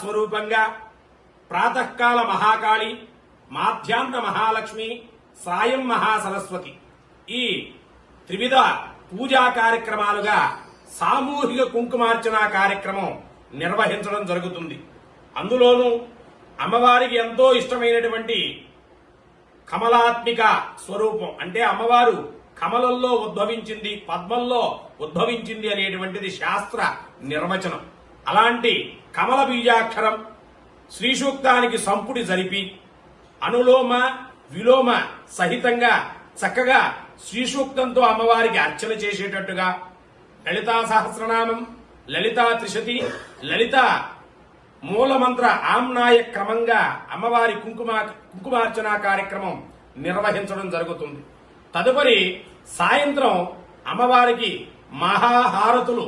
స్వరూపంగా ప్రాతకాల మహాకాళి, మాధ్యాహ్న మహాలక్ష్మి, సాయం మహాసరస్వతి ఈ త్రివిధ పూజా కార్యక్రమాలుగా సామూహిక కుంకుమార్చన కార్యక్రమం నిర్వహించడం జరుగుతుంది. అందులోనూ అమ్మవారికి ఎంతో ఇష్టమైనటువంటి కమలాత్మిక స్వరూపం అంటే అమ్మవారు కమలంలో ఉద్భవించింది, పద్మంలో ఉద్భవించింది అనేటువంటిది శాస్త్ర నిర్వచనం. అలాంటి కమల బీజాక్షరం శ్రీ సూక్తానికి సంపుటి జరిపి అనులోమ విలోమ సహితంగా చక్కగా శ్రీ సూక్తంతో అమ్మవారికి అర్చన చేసేటట్టుగా లలితా సహస్రనామం, లలితా త్రిశతి, లలిత మూలమంత్ర ఆమ్నాయ క్రమంగా అమ్మవారి కుంకుమార్చన కార్యక్రమం నిర్వహించడం జరుగుతుంది. తదుపరి సాయంత్రం అమ్మవారికి మహాహారతులు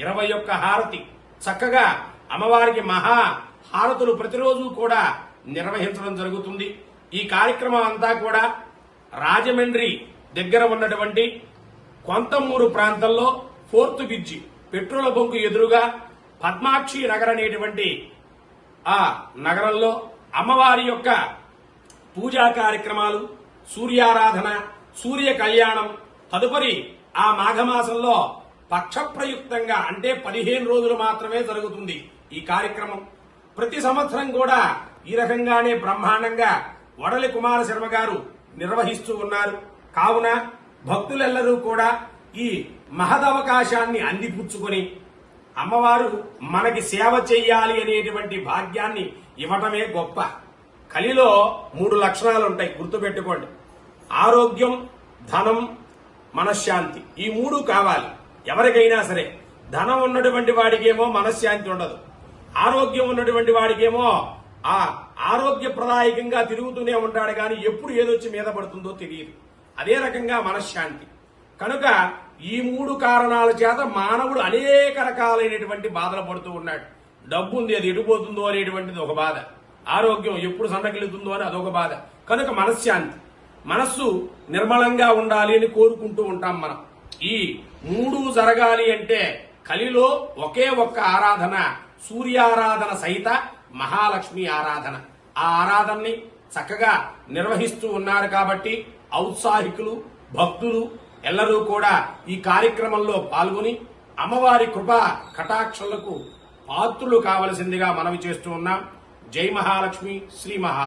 21 హారతి చక్కగా అమ్మవారికి మహాహారతులు ప్రతిరోజు కూడా నిర్వహించడం జరుగుతుంది. ఈ కార్యక్రమం అంతా కూడా రాజమండ్రి దగ్గర ఉన్నటువంటి కొంతమూరు ప్రాంతంలో 4th బ్రిడ్జి పెట్రోల్ బంకు ఎదురుగా పద్మాక్షి నగర్ అనేటువంటి ఆ నగరంలో అమ్మవారి యొక్క పూజా కార్యక్రమాలు, సూర్యారాధన, సూర్య కళ్యాణం, తదుపరి ఆ మాఘమాసంలో పక్షప్రయుక్తంగా అంటే 15 రోజులు మాత్రమే జరుగుతుంది ఈ కార్యక్రమం. ప్రతి సంవత్సరం కూడా ఈ రకంగానే బ్రహ్మాండంగా వడలి కుమార శర్మ గారు నిర్వహిస్తూ ఉన్నారు. కావున భక్తులెల్లరూ కూడా ఈ మహదవకాశాన్ని అందిపుచ్చుకొని అమ్మవారు మనకి సేవ చెయ్యాలి అనేటువంటి భాగ్యాన్ని ఇవ్వటమే గొప్ప. కలిలో 3 లక్షణాలు ఉంటాయి, గుర్తుపెట్టుకోండి. ఆరోగ్యం, ధనం, మనశ్శాంతి, ఈ 3 కావాలి ఎవరికైనా సరే. ధనం ఉన్నటువంటి వాడికేమో మనశ్శాంతి ఉండదు, ఆరోగ్యం ఉన్నటువంటి వాడికేమో ఆ ఆరోగ్యప్రదాయకంగా తిరుగుతూనే ఉంటాడు కానీ ఎప్పుడు ఏదొచ్చి మీద పడుతుందో తెలియదు. అదే రకంగా మనశ్శాంతి. కనుక ఈ 3 కారణాల చేత మానవుడు అనేక రకాలైనటువంటి బాధలు పడుతూ ఉన్నాడు. డబ్బు ఉంది, అది ఎడిపోతుందో అనేటువంటిది ఒక బాధ, ఆరోగ్యం ఎప్పుడు సన్నగిలుతుందో అని అదొక బాధ. కనుక మనశ్శాంతి, మనస్సు నిర్మలంగా ఉండాలి అని కోరుకుంటూ ఉంటాం మనం. ఈ 3 జరగాలి అంటే కలిలో ఒకే ఒక్క ఆరాధన, సూర్యారాధన సహిత మహాలక్ష్మి ఆరాధన. ఆ ఆరాధనని చక్కగా నిర్వహిస్తూ ఉన్నారు కాబట్టి ఔత్సాహికులు, భక్తులు ఎల్లరూ కూడా ఈ కార్యక్రమంలో పాల్గొని అమ్మవారి కృపా కటాక్షలకు పాత్రులు కావలసిందిగా మనవి చేస్తూ ఉన్నాం. జై మహాలక్ష్మి, శ్రీ మహా